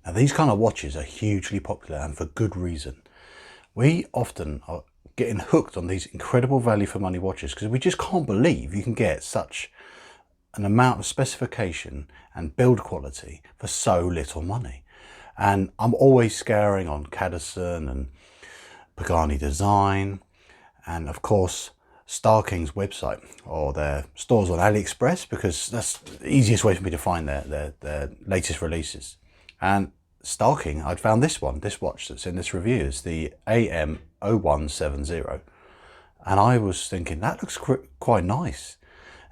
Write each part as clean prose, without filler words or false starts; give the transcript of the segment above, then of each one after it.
Now, these kind of watches are hugely popular, and for good reason. We often are getting hooked on these incredible value for money watches because we just can't believe you can get such an amount of specification and build quality for so little money. And I'm always scouring on Cadison and Pagani Design, and of course Starking's website or their stores on AliExpress, because that's the easiest way for me to find their latest releases. And Starking, I'd found this watch that's in this review is the AM0170, and I was thinking that looks quite nice.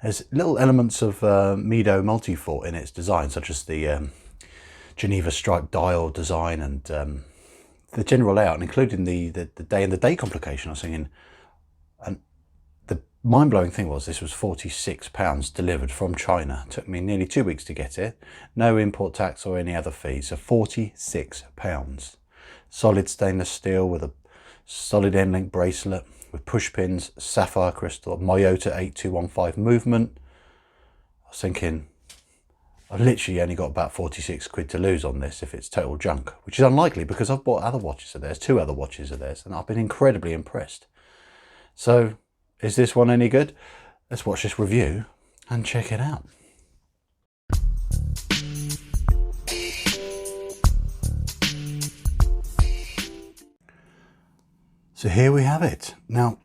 There's little elements of Miyota multi-thought in its design, such as the Geneva stripe dial design and the general layout, including the day and the day complication. I was thinking, and the mind-blowing thing was this was £46 delivered from China. It took me nearly 2 weeks to get it. No import tax or any other fees. So £46. Solid stainless steel with a solid end-link bracelet with push pins, sapphire crystal, Miyota 8215 movement. I was thinking, I've literally only got about 46 quid to lose on this if it's total junk, which is unlikely because I've bought other watches of theirs, 2 other watches of theirs, and I've been incredibly impressed. So, is this one any good? Let's watch this review and check it out. So here we have it. Now,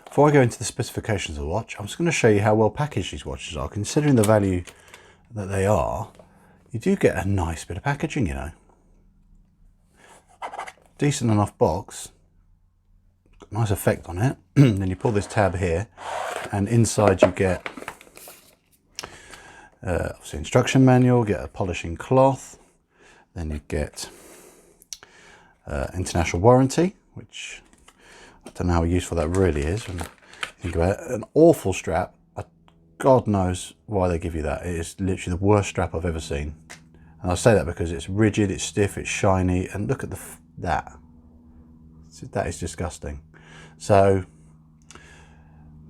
before I go into the specifications of the watch, I'm just going to show you how well packaged these watches are. Considering the value that they are, you do get a nice bit of packaging, you know. Decent enough box. Got a nice effect on it. Then you pull this tab here, and inside you get obviously instruction manual, get a polishing cloth, then you get international warranty, which I don't know how useful that really is when you think about it. An awful strap. God knows why they give you that. It is literally the worst strap I've ever seen. And I say that because it's rigid, it's stiff, it's shiny, and look at that. That is disgusting. So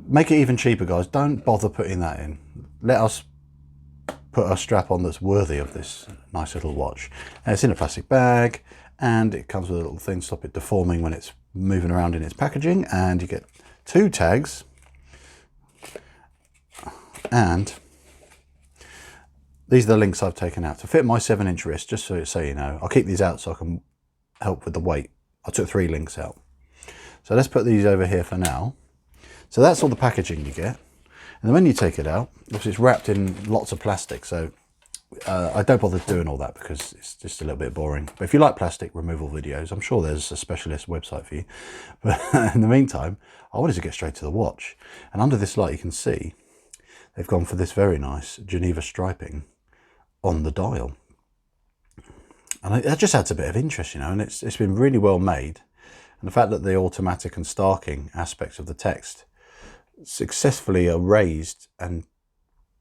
make it even cheaper, guys. Don't bother putting that in. Let us put a strap on that's worthy of this nice little watch. And it's in a plastic bag, and it comes with a little thing to stop it deforming when it's moving around in its packaging. And you get 2 tags. And these are the links I've taken out to fit my 7-inch wrist, just so you know. I'll keep these out so I can help with the weight. I took 3 links out. So let's put these over here for now. So that's all the packaging you get. And then when you take it out, obviously it's wrapped in lots of plastic. So I don't bother doing all that because it's just a little bit boring. But if you like plastic removal videos, I'm sure there's a specialist website for you. But in the meantime, I wanted to get straight to the watch. And under this light, you can see they've gone for this very nice Geneva striping on the dial. And that just adds a bit of interest, you know, and it's been really well made. And the fact that the automatic and Starking aspects of the text successfully erased and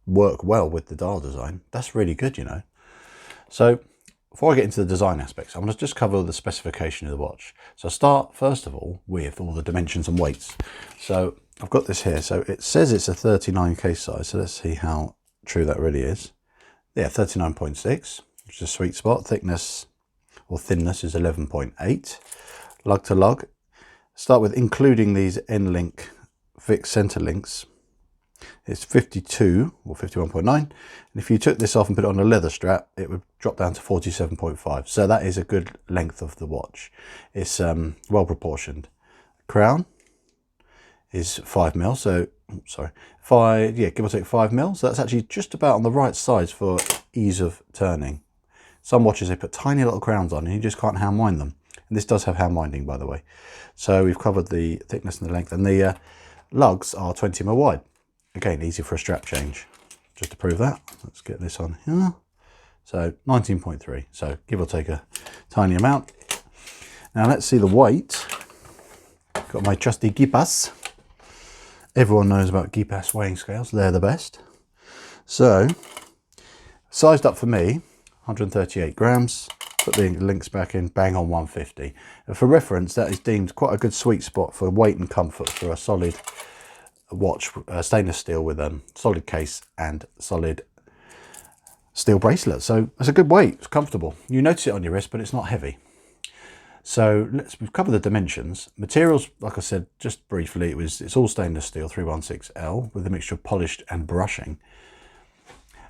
work well with the dial design, that's really good, you know. So before I get into the design aspects, I'm going to just cover the specification of the watch. So I'll start first of all with all the dimensions and weights. So I've got this here. So it says it's a 39 case size. So let's see how true that really is. Yeah, 39.6, which is a sweet spot. Thickness or thinness is 11.8. Lug to lug. Start with including these end-link fixed center links. It's 52 or 51.9. And if you took this off and put it on a leather strap, it would drop down to 47.5. So that is a good length of the watch. It's well proportioned. Crown is 5mm, so give or take 5mm. So that's actually just about on the right size for ease of turning. Some watches, they put tiny little crowns on and you just can't hand wind them. And this does have hand winding, by the way. So we've covered the thickness and the length, and the lugs are 20mm wide. Again, easy for a strap change. Just to prove that, let's get this on here. So 19.3, so give or take a tiny amount. Now let's see the weight. Got my trusty Gipas. Everyone knows about Gipas weighing scales, they're the best. So, sized up for me, 138 grams. Put the links back in, bang on 150. And for reference, that is deemed quite a good sweet spot for weight and comfort for a solid watch, stainless steel with a solid case and solid steel bracelet. So it's a good weight, it's comfortable. You notice it on your wrist, but it's not heavy. So we've covered the dimensions. Materials, like I said, just briefly, it's all stainless steel 316L with a mixture of polished and brushing.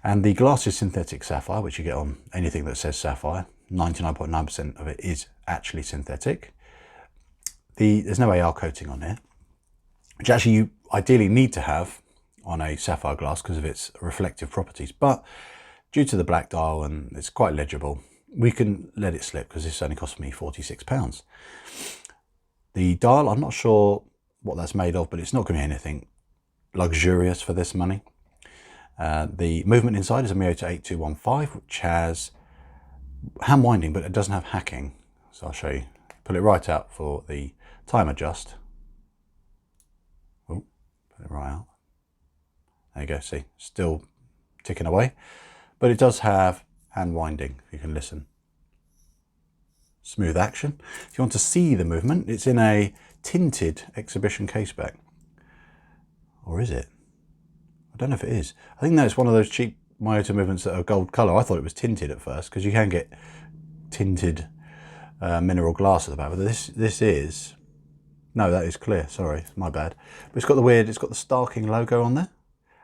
And the glass is synthetic sapphire, which you get on anything that says sapphire. 99.9% of it is actually synthetic. There's no AR coating on here, which actually you ideally need to have on a sapphire glass because of its reflective properties. But due to the black dial and it's quite legible, we can let it slip because this only cost me £46. The dial, I'm not sure what that's made of, but it's not going to be anything luxurious for this money. The movement inside is a Miyota 8215, which has hand winding, but it doesn't have hacking. So I'll show you. Pull it right out for the time adjust. Oh, put it right out. There you go, see, still ticking away. But it does have hand winding, if you can listen. Smooth action. If you want to see the movement, it's in a tinted exhibition caseback. Or is it? I don't know if it is. I think that's one of those cheap Miyota movements that are gold colour. I thought it was tinted at first, because you can get tinted mineral glass at the back. But this is... No, that is clear. Sorry, my bad. But it's got the Starking logo on there.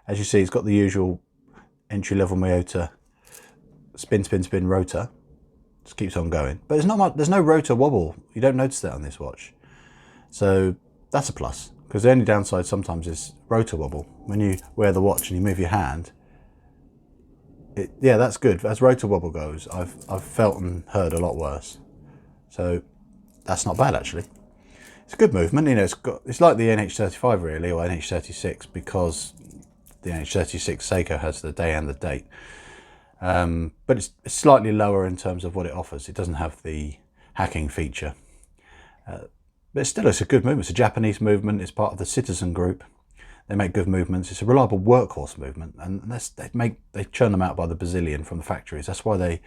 As you see, it's got the usual entry-level Miyota spin, spin, spin rotor. Just keeps on going. But there's no rotor wobble. You don't notice that on this watch. So that's a plus. Because the only downside sometimes is rotor wobble. When you wear the watch and you move your hand, yeah, that's good. As rotor wobble goes, I've felt and heard a lot worse. So that's not bad actually. It's a good movement. You know, it's like the NH35 really, or NH36, because the NH36 Seiko has the day and the date. But it's slightly lower in terms of what it offers. It doesn't have the hacking feature. But still, it's a good movement. It's a Japanese movement. It's part of the Citizen group. They make good movements. It's a reliable workhorse movement, and they churn them out by the bazillion from the factories. That's why they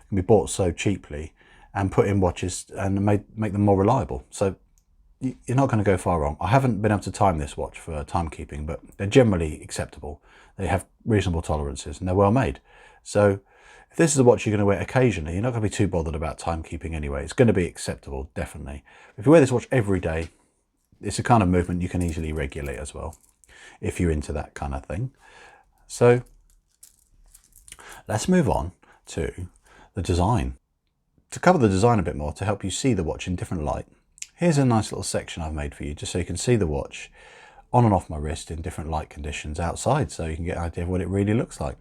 can be bought so cheaply and put in watches and make them more reliable. So you're not going to go far wrong. I haven't been able to time this watch for timekeeping, but they're generally acceptable. They have reasonable tolerances and they're well made. So if this is a watch you're going to wear occasionally, you're not going to be too bothered about timekeeping anyway. It's going to be acceptable, definitely. If you wear this watch every day, it's a kind of movement you can easily regulate as well, if you're into that kind of thing. So let's move on to the design. To cover the design a bit more, to help you see the watch in different light, here's a nice little section I've made for you, just so you can see the watch on and off my wrist in different light conditions outside, so you can get an idea of what it really looks like.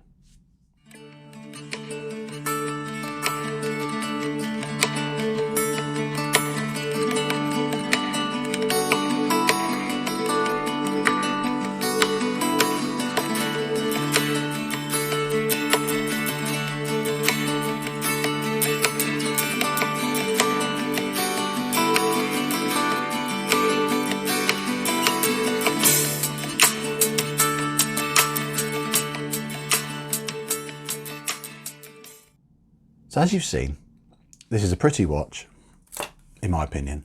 So as you've seen, this is a pretty watch, in my opinion.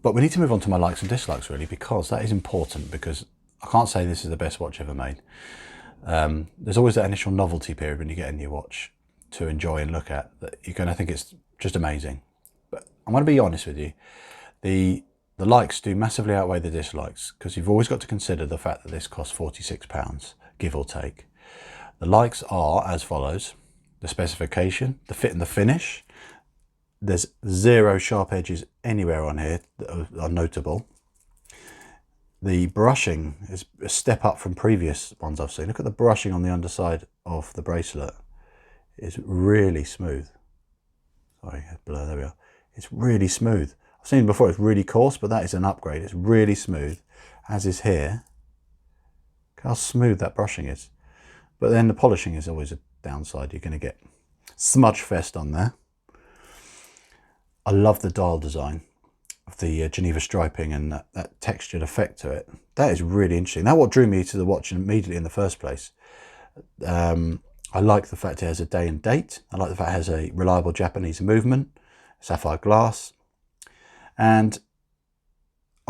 But we need to move on to my likes and dislikes really, because that is important, because I can't say this is the best watch ever made. There's always that initial novelty period when you get a new watch to enjoy and look at, that you're going to think it's just amazing. But I'm going to be honest with you, the likes do massively outweigh the dislikes, because you've always got to consider the fact that this costs £46, give or take. The likes are as follows: the specification, the fit and the finish. There's zero sharp edges anywhere on here that are notable. The brushing is a step up from previous ones I've seen. Look at the brushing on the underside of the bracelet. It's really smooth. Sorry, blur, there we are. It's really smooth. I've seen before it's really coarse, but that is an upgrade. It's really smooth, as is here. Look how smooth that brushing is. But then the polishing is always a downside. You're going to get smudge fest on there. I love the dial design of the Geneva striping and that textured effect to it. That is really interesting. That's what drew me to the watch immediately in the first place. I like the fact it has a day and date. I like the fact it has a reliable Japanese movement, sapphire glass. And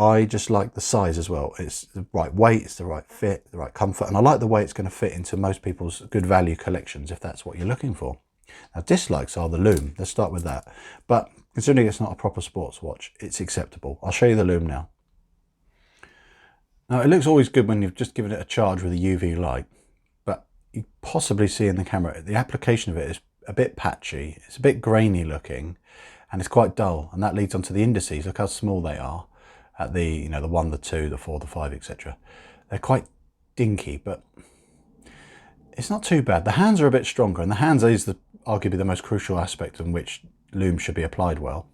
I just like the size as well. It's the right weight, it's the right fit, the right comfort, and I like the way it's going to fit into most people's good value collections if that's what you're looking for. Now, dislikes are the loom. Let's start with that. But considering it's not a proper sports watch, it's acceptable. I'll show you the loom now. Now, it looks always good when you've just given it a charge with a UV light, but you possibly see in the camera, the application of it is a bit patchy. It's a bit grainy looking, and it's quite dull, and that leads onto the indices. Look how small they are at the, you know, the 1, the 2, the 4, the 5, etc. They're quite dinky, but it's not too bad. The hands are a bit stronger, and the hands is arguably the most crucial aspect in which loom should be applied well.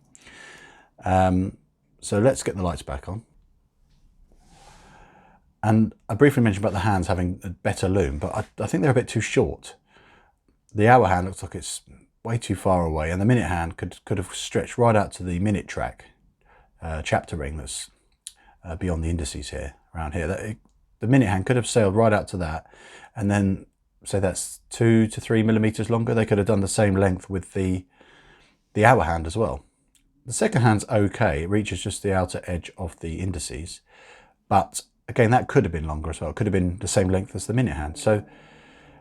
So let's get the lights back on. And I briefly mentioned about the hands having a better loom, but I think they're a bit too short. The hour hand looks like it's way too far away, and the minute hand could have stretched right out to the minute track chapter ring that's beyond the indices here, around here. The minute hand could have sailed right out to that, and then say that's 2 to 3 millimeters longer. They could have done the same length with the hour hand as well. The second hand's okay, it reaches just the outer edge of the indices, but again, that could have been longer as well. It could have been the same length as the minute hand. So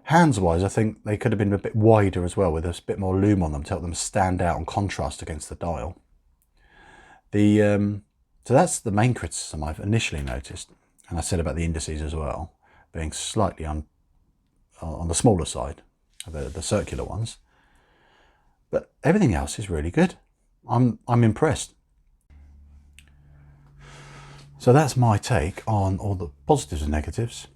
hands-wise, I think they could have been a bit wider as well, with a bit more loom on them to help them stand out and contrast against the dial. So that's the main criticism I've initially noticed, and I said about the indices as well, being slightly on the smaller side, the circular ones. But everything else is really good. I'm impressed. So that's my take on all the positives and negatives,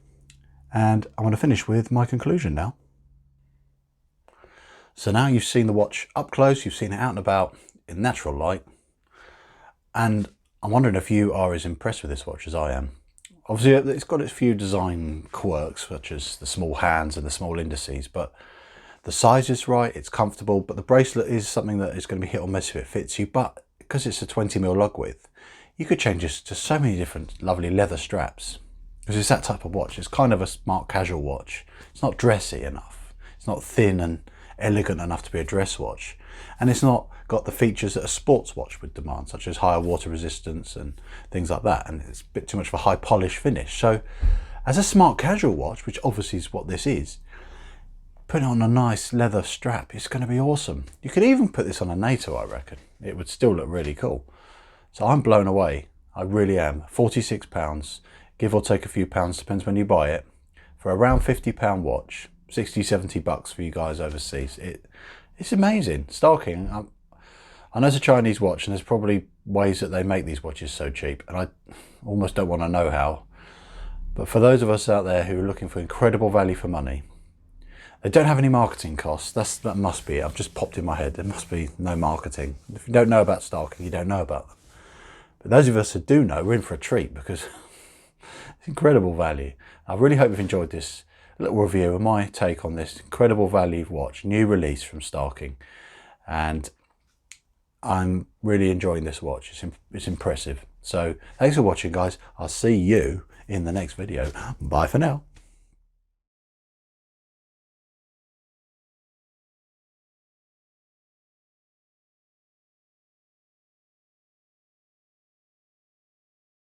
and I want to finish with my conclusion now. So now you've seen the watch up close, you've seen it out and about in natural light, and I'm wondering if you are as impressed with this watch as I am. Obviously it's got its few design quirks, such as the small hands and the small indices, but the size is right, it's comfortable, but the bracelet is something that is going to be hit or miss if it fits you. But because it's a 20mm lug width, you could change this to so many different lovely leather straps, because it's that type of watch. It's kind of a smart casual watch. It's not dressy enough. It's not thin and elegant enough to be a dress watch. And it's not got the features that a sports watch would demand, such as higher water resistance and things like that. And it's a bit too much of a high polish finish. So as a smart casual watch, which obviously is what this is, put it on a nice leather strap, it's going to be awesome. You could even put this on a NATO, I reckon. It would still look really cool. So I'm blown away. I really am. £46, give or take a few pounds, depends when you buy it, for around £50 watch, 60, 70 bucks for you guys overseas. It's amazing. Starking, I know it's a Chinese watch, and there's probably ways that they make these watches so cheap, and I almost don't want to know how. But for those of us out there who are looking for incredible value for money, they don't have any marketing costs. That must be it. I've just popped in my head. There must be no marketing. If you don't know about Starking, you don't know about them. But those of us who do know, we're in for a treat, because it's incredible value. I really hope you've enjoyed this little review of my take on this incredible value watch, new release from Starking. And I'm really enjoying this watch. It's impressive. So thanks for watching, guys. I'll see you in the next video. Bye for now.